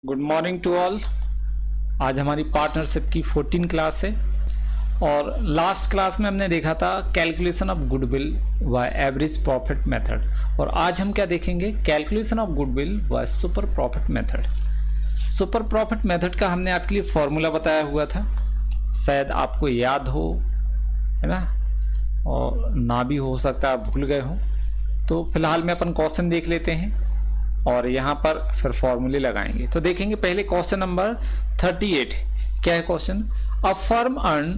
Good morning to all. आज हमारी partnership की 14 क्लास है और लास्ट क्लास में हमने देखा था कैलकुलेशन ऑफ गुडविल व एवरेज प्रॉफिट मेथड, और आज हम क्या देखेंगे, कैलकुलेशन ऑफ गुडविल व super profit method. Super profit method का हमने आपके लिए फॉर्मूला बताया हुआ था, शायद आपको याद हो, है ना, और ना भी हो सकता है आप भूल गए हो। तो फिलहाल में अपन क्वेश्चन देख लेते हैं और यहाँ पर फिर फॉर्मूले लगाएंगे। तो देखेंगे पहले क्वेश्चन नंबर 38। क्या है question? A firm earn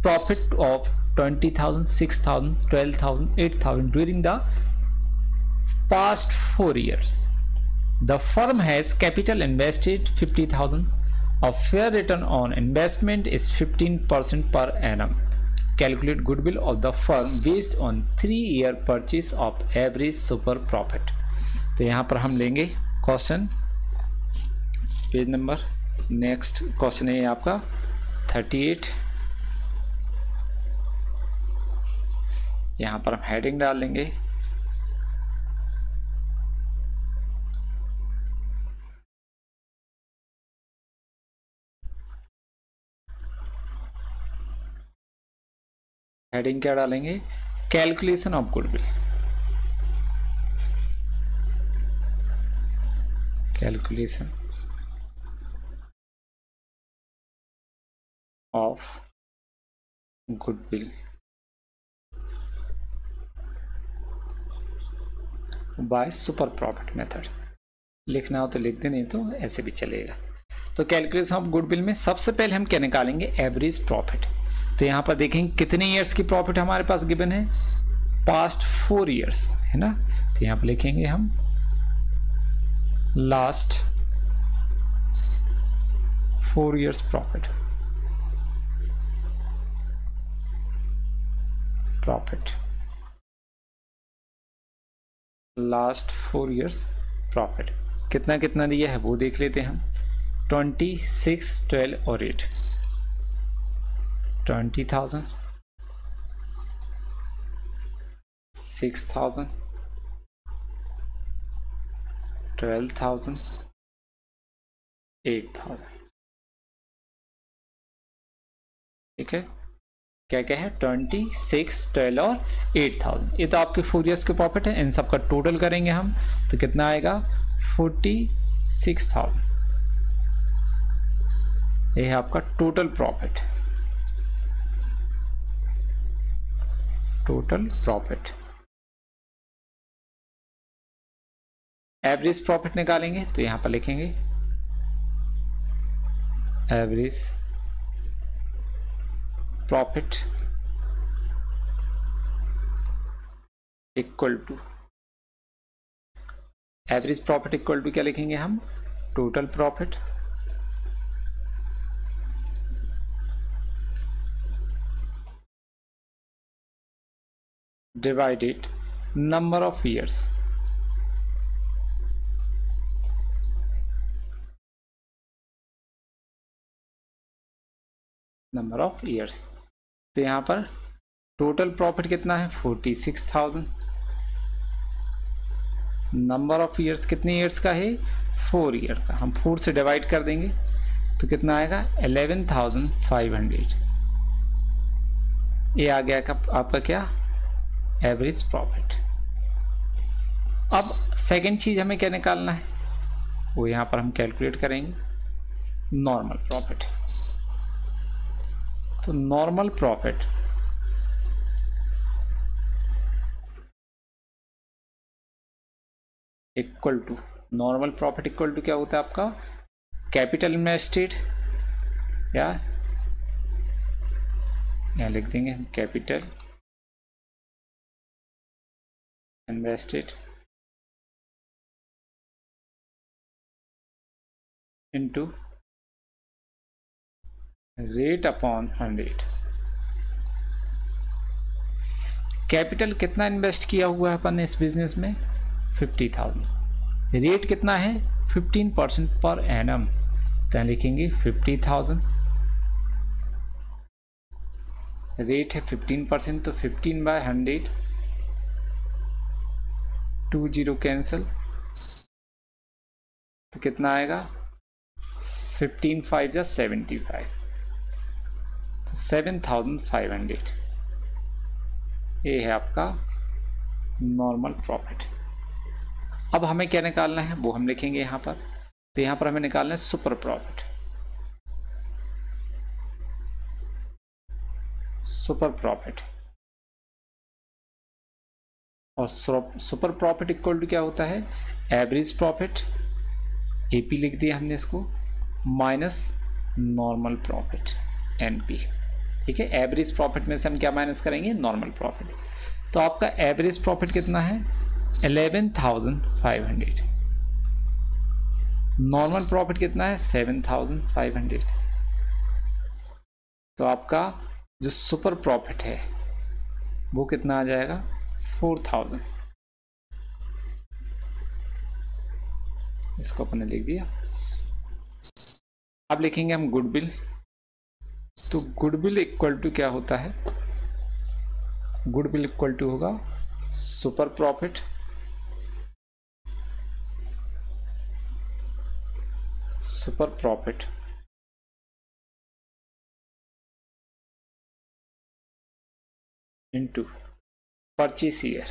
profit of 20,000, 6,000, 12,000, 8,000 during the past 4 years. The firm has capital invested 50,000. A fair return on investment is 15% per annum. Calculate goodwill of the firm based on 3-year purchase of average super profit. तो यहाँ पर हम लेंगे question, page number, next question है आपका 38। यहाँ पर हम हेडिंग डाल लेंगे हेडिंग क्या डालेंगे? Calculation of goodwill. Calculation of goodwill by super profit method. लिखना हो तो लिख दे, नहीं तो ऐसे भी चलेगा। तो कैलकुलेशन ऑफ गुडविल में सबसे पहले हम क्या निकालेंगे? Average profit. तो यहाँ पर देखेंगे कितने ईयर्स की प्रॉफिट हमारे पास गिवन है, पास्ट 4 ईयर्स, है ना। तो यहाँ पर लिखेंगे हम last 4 years profit. Last 4 years profit कितना कितना दिया है वो देख लेते हैं हम। 26, 12 और 8, 20,000, 6,000, 12,000, 8,000। ठीक है, क्या क्या है? 26, 12 और 8,000। ये तो आपके 4 ईयर्स के प्रॉफिट है। इन सब का टोटल करेंगे हम तो कितना आएगा? 46,000। ये है आपका total profit. Total profit. Average profit निकालेंगे तो यहां पर लिखेंगे average profit equal to, average profit equal to क्या लिखेंगे हम? Total profit divided number of years. Number of years. तो यहाँ पर टोटल प्रॉफिट कितना है? 46,000। नंबर ऑफ ईयर्स कितने ईयर्स का है? 4 ईयर का। हम 4 से डिवाइड कर देंगे तो कितना आएगा? 11,500। ये आ गया आपका क्या? Average profit. अब सेकंड चीज हमें क्या निकालना है, वो यहाँ पर हम कैलकुलेट करेंगे नॉर्मल प्रॉफिट। तो normal profit equal to, normal profit equal to क्या होता है आपका? कैपिटल इन्वेस्टेड, या यहाँ लिख देंगे हम capital invested into rate upon 100। Capital कितना इन्वेस्ट किया हुआ है अपन ने इस बिजनेस में? 50,000। रेट कितना है? 15% पर एनम। तो लिखेंगे 50,000, रेट है 15%, तो 15/100, 20 कैंसिल, तो कितना आएगा? 15 5 जा 75, तो 7500 ये है आपका नॉर्मल प्रॉफिट। अब हमें क्या निकालना है वो हम लिखेंगे यहाँ पर। तो यहाँ पर हमें निकालना है सुपर प्रॉफिट। सुपर प्रॉफिट और सुपर प्रॉफिट इक्वल टू क्या होता है, एवरेज प्रॉफिट, एपी लिख दिया हमने इसको, माइनस नॉर्मल प्रॉफिट, एनपी। ठीक है, एवरेज प्रॉफिट में से हम क्या माइनस करेंगे, नॉर्मल प्रॉफिट। तो आपका एवरेज प्रॉफिट कितना है, 11,500। नॉर्मल प्रॉफिट कितना है, 7,500। तो आपका जो सुपर प्रॉफिट है वो कितना आ जाएगा, 4,000। इसको अपने लिख दिया। अब लिखेंगे हम गुडविल। तो गुडविल इक्वल टू क्या होता है, गुडविल इक्वल टू होगा super profit into purchase year,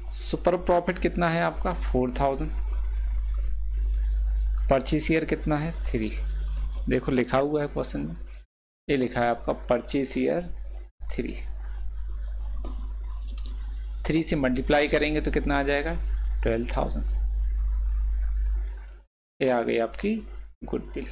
super profit कितना है आपका 4,000, परचेस ईयर कितना है 3। देखो लिखा हुआ है क्वेश्चन में, ये लिखा है आपका परचेस ईयर 3 से मल्टीप्लाई करेंगे तो कितना आ जाएगा, 12,000। ये आ गई आपकी गुडविल।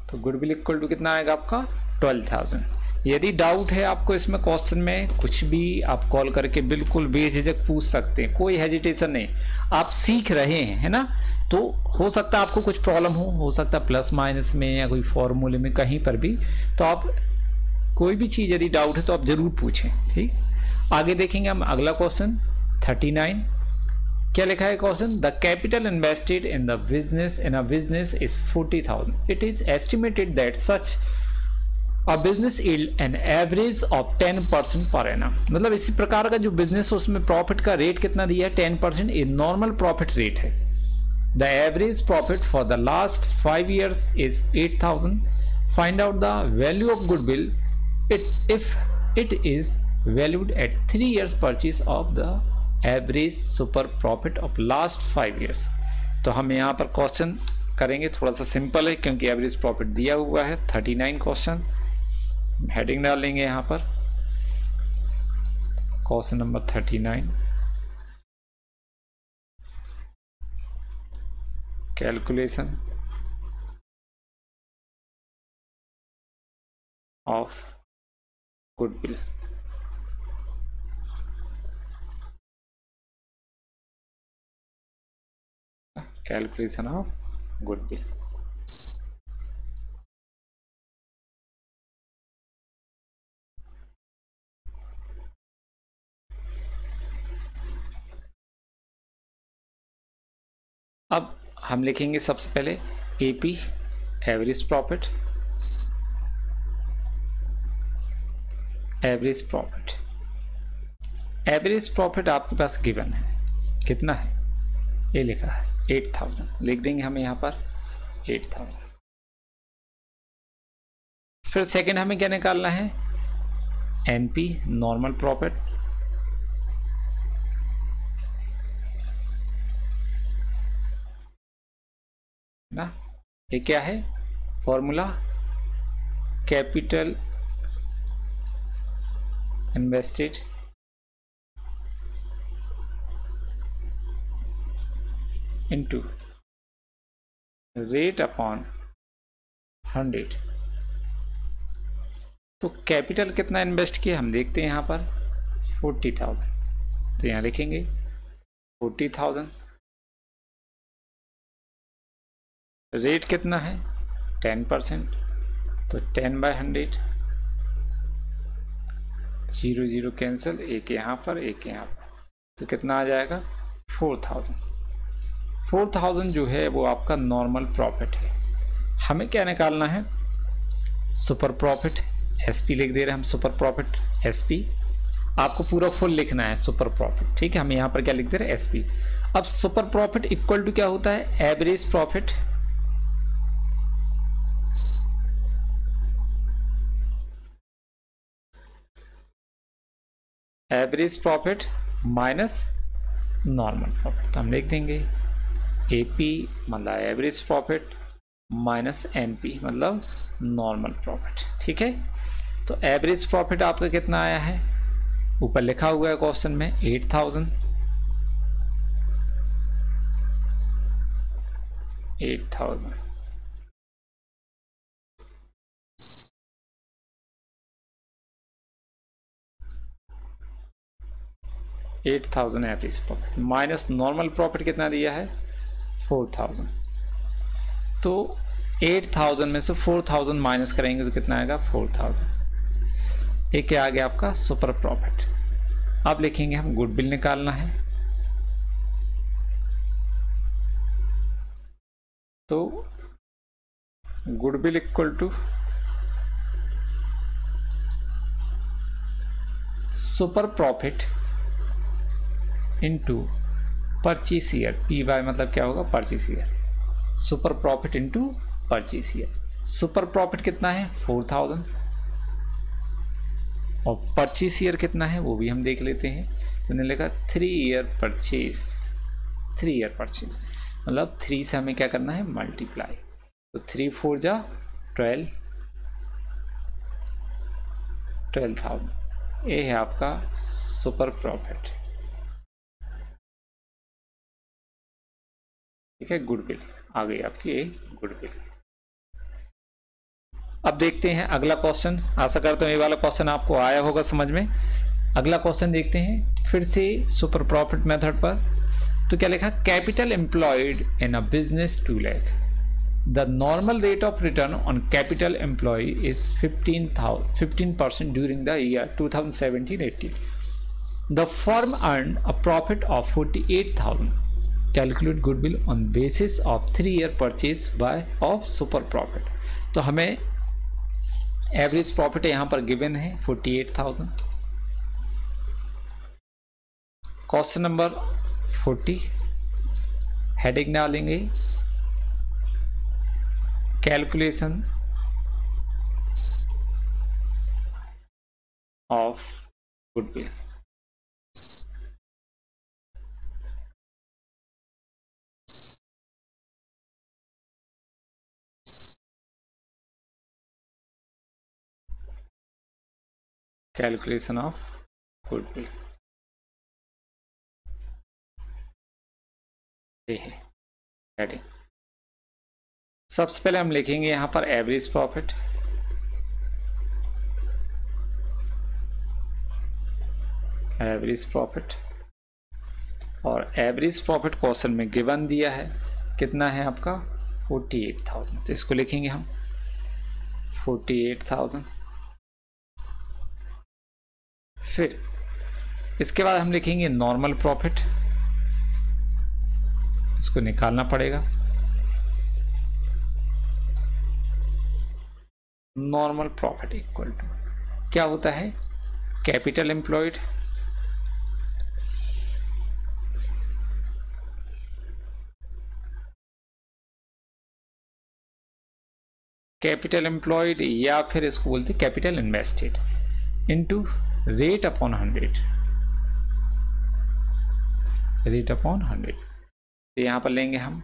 तो गुडविल इक्वल टू कितना आएगा आपका, 12,000। यदि डाउट है आपको इसमें क्वेश्चन में, कुछ भी आप कॉल करके बिल्कुल बेझिझक पूछ सकते हैं, कोई हेजिटेशन नहीं। आप सीख रहे हैं, है ना, तो हो सकता है आपको कुछ प्रॉब्लम हो सकता है प्लस माइनस में या कोई फॉर्मूले में, कहीं पर भी। तो आप कोई भी चीज़ यदि डाउट है तो आप ज़रूर पूछें। ठीक, आगे देखेंगे हम अगला क्वेश्चन 39। क्या लिखा है question, the capital invested in a business is 40,000। It is estimated that such a business yield an average of 10% per annum. मतलब इसी प्रकार का जो बिजनेस है उसमें प्रॉफिट का रेट कितना दिया है, 10%। ये नॉर्मल प्रॉफिट रेट है। The average profit for the last 5 years is 8,000। Find out the value of goodwill if it is valued at 3 years purchase of the average super profit of last 5 years। तो हम यहाँ पर question करेंगे, थोड़ा सा simple है क्योंकि average profit दिया हुआ है। 39 क्वेश्चन, हेडिंग डालेंगे यहाँ पर, question number 39, calculation of goodwill. Calculation of goodwill. अब हम लिखेंगे सबसे पहले AP, average profit, average profit आपके पास गिवन है, कितना है, ये लिखा है 8,000। लिख देंगे हम यहाँ पर 8,000। फिर सेकंड हमें क्या निकालना है, एनपी, नॉर्मल प्रॉफिट, ना, ये क्या है formula, capital invested into rate upon 100। तो कैपिटल कितना इन्वेस्ट किया हम देखते हैं यहाँ पर 40,000। तो यहाँ लिखेंगे 40,000। रेट कितना है 10%, तो 10/100, 0 0 कैंसिल, एक यहाँ पर एक यहाँ पर, तो कितना आ जाएगा 4,000। 4,000 जो है वो आपका नॉर्मल प्रॉफिट है। हमें क्या निकालना है, सुपर प्रॉफिट, एसपी लिख दे रहे हैं हम, सुपर प्रॉफिट एसपी, आपको पूरा फुल लिखना है सुपर प्रॉफिट, ठीक है। हम यहाँ पर क्या लिखते रहे, एसपी। अब सुपर प्रॉफिट इक्वल टू क्या होता है, average profit minus normal profit. तो हम लिख देंगे एपी मतलब एवरेज प्रॉफिट माइनस एनपी मतलब नॉर्मल प्रॉफिट, ठीक है। तो एवरेज प्रॉफिट आपका कितना आया है, ऊपर लिखा हुआ है क्वेश्चन में 8000 8000 average profit minus normal profit कितना दिया है 4000। तो 8000 में से 4000 माइनस करेंगे तो कितना आएगा 4000। एक क्या आ गया आपका सुपर प्रॉफिट। अब लिखेंगे हम गुडविल निकालना है, तो goodwill equal to super profit into purchase year, P Y मतलब क्या होगा purchase year, super profit into purchase year. Super profit कितना है 4000 और परचेस ईयर कितना है वो भी हम देख लेते हैं। तो मैंने लिखा 3 ईयर परचेस मतलब 3 से हमें क्या करना है मल्टीप्लाई, तो 3 4 जा 12,000। ये है आपका सुपर प्रॉफिट, ठीक है। गुडविल आ गई आपकी ये गुडविल। अब देखते हैं अगला क्वेश्चन। आशा करता हूँ ये वाला क्वेश्चन आपको आया होगा समझ में। अगला क्वेश्चन देखते हैं फिर से सुपर प्रॉफिट मेथड पर। तो क्या लिखा, capital employed in a business 2 lakh, the normal rate of return on capital employ is 15% during the year 2017-18। The firm earn a profit of 48,000। Calculate goodwill on basis of 3 year purchase by of super profit. तो हमें average profit यहाँ पर given है 48,000। Question number 40 heading डालेंगे calculation of goodwill. Calculation of goodwill ये है heading. सबसे पहले हम लिखेंगे यहाँ पर एवरेज प्रॉफिट, और एवरेज प्रॉफिट क्वेश्चन में गिवन दिया है कितना है आपका 48,000। तो इसको लिखेंगे हम 48,000। फिर इसके बाद हम लिखेंगे नॉर्मल प्रॉफिट, इसको निकालना पड़ेगा। नॉर्मल प्रॉफिट इक्वल टू क्या होता है कैपिटल एम्प्लॉयड या फिर इसको बोलते capital invested into rate upon 100। तो यहाँ पर लेंगे हम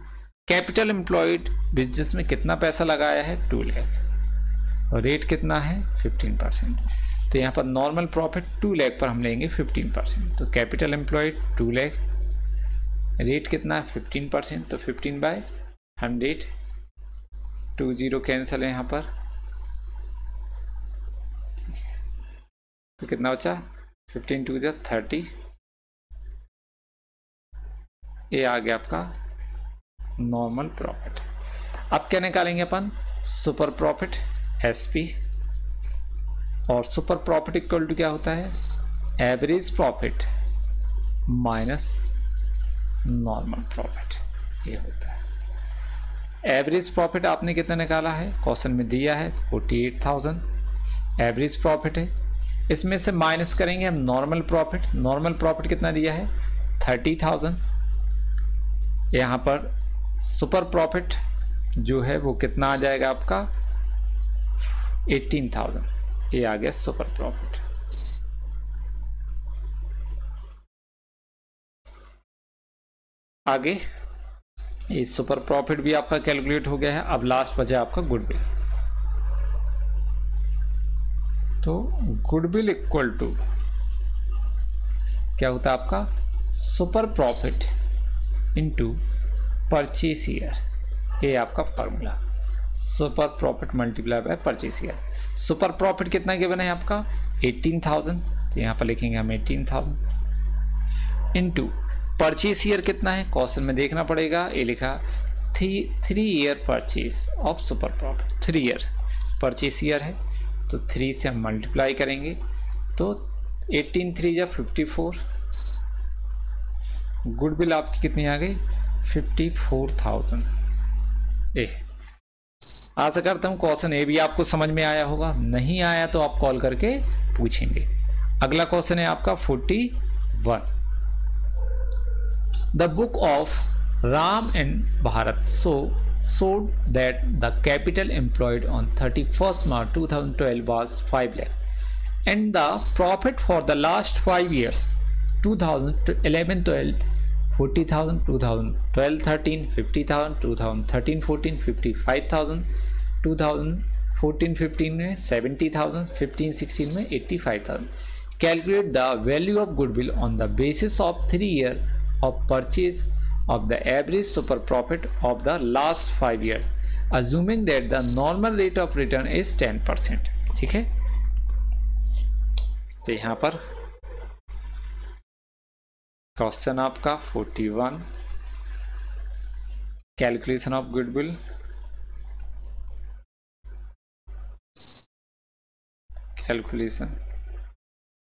कैपिटल एम्प्लॉयड बिजनेस में कितना पैसा लगाया है 2 लाख और रेट कितना है 15%। तो यहाँ पर नॉर्मल प्रॉफिट 2 लाख पर हम लेंगे 15%। तो कैपिटल एम्प्लॉयड 2 लाख, रेट कितना है 15%, तो 15/100, 20 कैंसिल है यहाँ पर, तो कितना बचा 15 2 30। ये आ गया आपका नॉर्मल प्रॉफिट। अब क्या निकालेंगे अपन सुपर प्रॉफिट एसपी, और सुपर प्रॉफिट इक्वल टू क्या होता है average profit minus normal profit. ये होता है एवरेज प्रॉफिट। आपने कितना निकाला है क्वेश्चन में दिया है 48,000 एवरेज प्रॉफिट है। इसमें से माइनस करेंगे हम नॉर्मल प्रॉफिट। नॉर्मल प्रॉफिट कितना दिया है 30,000। यहाँ पर सुपर प्रॉफिट जो है वो कितना आ जाएगा आपका 18,000। ये आ गया सुपर प्रॉफिट। आगे ये सुपर प्रॉफिट भी आपका कैलकुलेट हो गया है। अब लास्ट बचा आपका गुडविल। तो गुडविल इक्वल टू क्या होता है आपका super profit into purchase year. ये आपका formula, super profit multiply by purchase year. Super profit कितना गिवन है आपका 18,000, तो यहाँ पर लिखेंगे हम 18,000 इनटू परचेस ईयर कितना है क्वेश्चन में देखना पड़ेगा। ये लिखा 3 year purchase of super profit. 3 year purchase year है, तो 3 से हम मल्टीप्लाई करेंगे तो 18 3 या 54। गुडविल आपकी कितनी आ गई 54,000। आशा करता हूँ क्वेश्चन ए भी आपको समझ में आया होगा। नहीं आया तो आप कॉल करके पूछेंगे। अगला क्वेश्चन है आपका 41। The book of Ram and Bharat showed that the capital employed on 31st March 2012 was 5 lakh and the profit for the last 5 years 2011-12 40,000, 2012-13 50,000, 2013-14 55,000, 2014-15 में 70,000, 15-16 में 85,000। Calculate the value of goodwill on the basis of 3 years of purchase of the average super profit of the last 5 years, assuming that the normal rate of return is 10%। ठीक है, तो यहाँ पर question आपका 41, calculation of goodwill. Calculation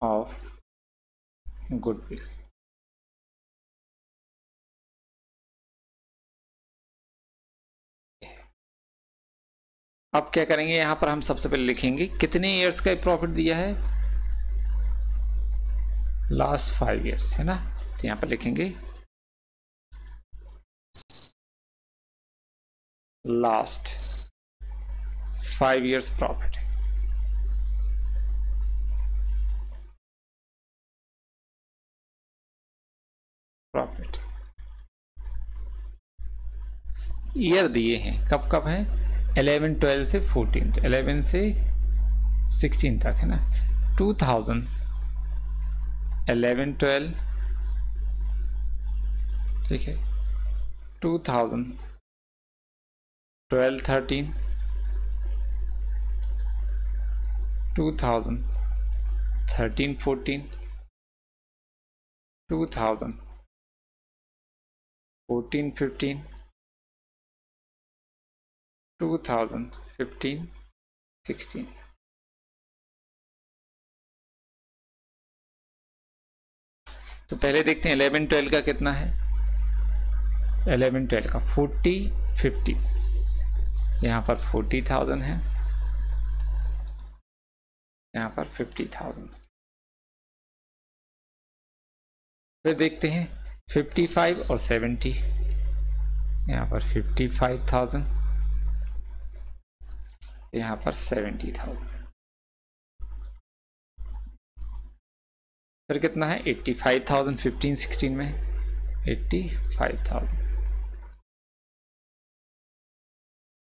of goodwill. अब क्या करेंगे, यहाँ पर हम सबसे पहले लिखेंगे कितने ईयर्स का प्रॉफिट दिया है, लास्ट 5 ईयर्स है ना। तो यहाँ पर लिखेंगे last 5 years profit. Profit year दिए हैं, कब कब है 11 12 से 14, तो 11 से 16 तक है ना। 2011 12 ठीक है, 2012 13, 2013 14, 2014 15, 2015 16। तो पहले देखते हैं 11 12 का कितना है। 11 12 का 40 50, यहाँ पर 40,000 है, यहाँ पर 50,000। फिर देखते हैं 55 और 70, यहाँ पर 55,000, यहाँ पर 70,000। फिर कितना है 85,000 15 16 में 85,000।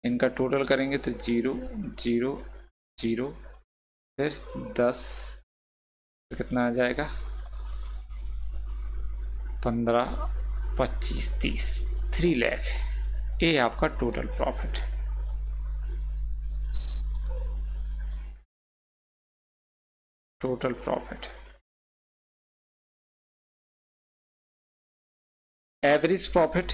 इनका टोटल करेंगे तो 0 0 0, फिर 10, तो कितना आ जाएगा 15 25 30, 3 लाख। ये आपका total profit. Total profit. Average profit,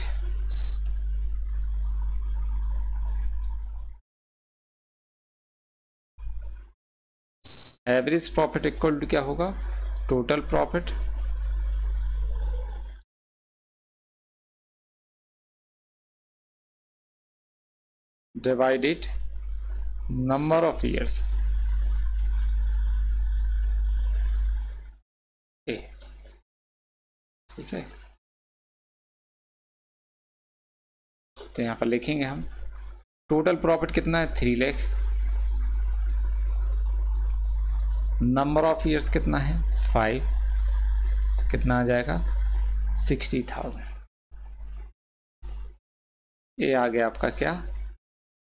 average profit equal to क्या होगा total profit divided number of years. ए, ठीक है। तो यहाँ पर लिखेंगे हम टोटल प्रॉफिट कितना है 3 लाख, नंबर ऑफ ईयर्स कितना है 5, तो कितना आ जाएगा 60,000। ये आ गया आपका क्या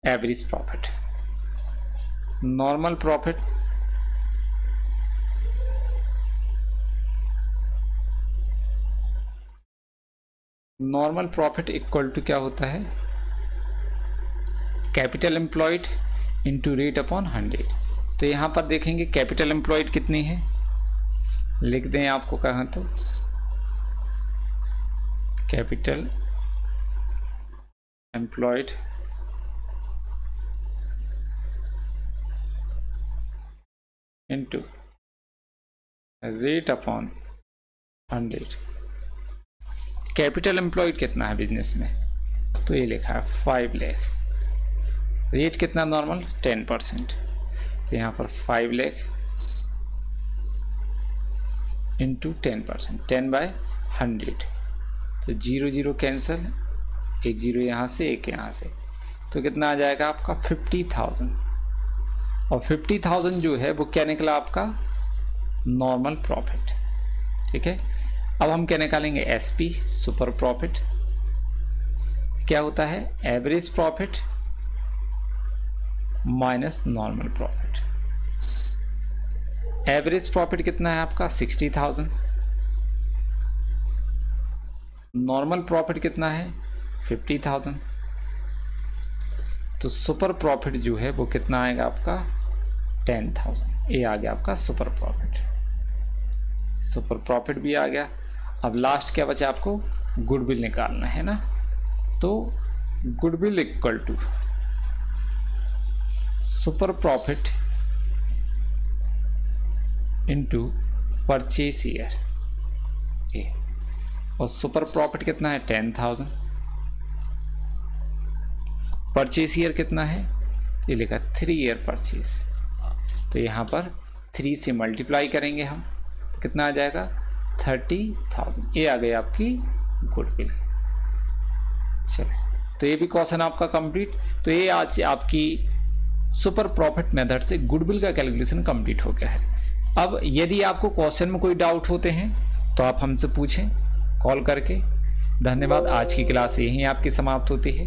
average profit. Normal profit equal to क्या होता है capital employed into rate upon 100। तो यहाँ पर देखेंगे कैपिटल एम्प्लॉयड कितनी है, लिख दें आपको कहें तो capital employed into rate upon 100। Capital employed कितना है बिजनेस में, तो ये लिखा है 5 लाख। रेट कितना नॉर्मल 10%, तो यहाँ पर 5 लाख इंटू 10%, 10/100। तो 0 0 कैंसिल, 1 0 यहाँ से 1 यहाँ से, तो कितना आ जाएगा आपका 50,000। और 50,000 जो है वो क्या निकला आपका नॉर्मल प्रॉफिट, ठीक है। अब हम क्या निकालेंगे एसपी सुपर प्रॉफिट। क्या होता है average profit minus normal profit. Average profit कितना है आपका 60,000, नॉर्मल प्रॉफिट कितना है 50,000, तो सुपर प्रॉफिट जो है वो कितना आएगा आपका 10,000। ये आ गया आपका सुपर प्रॉफिट। सुपर प्रॉफिट भी आ गया। अब लास्ट क्या बचा आपको गुडविल निकालना है ना, तो goodwill equal to super profit into purchase year. और सुपर प्रॉफिट कितना है 10,000, परचेस ईयर कितना है ये लिखा 3 ईयर परचेस, तो यहाँ पर 3 से मल्टीप्लाई करेंगे हम, तो कितना आ जाएगा 30,000। ये आ गई आपकी गुडविल। चलो तो ये भी क्वेश्चन आपका कंप्लीट। तो ये आज आपकी सुपर प्रॉफिट मेथड से गुडविल का कैलकुलेशन कंप्लीट हो गया है। अब यदि आपको क्वेश्चन में कोई डाउट होते हैं तो आप हमसे पूछें कॉल करके। धन्यवाद। आज की क्लास यहीं आपकी समाप्त होती है।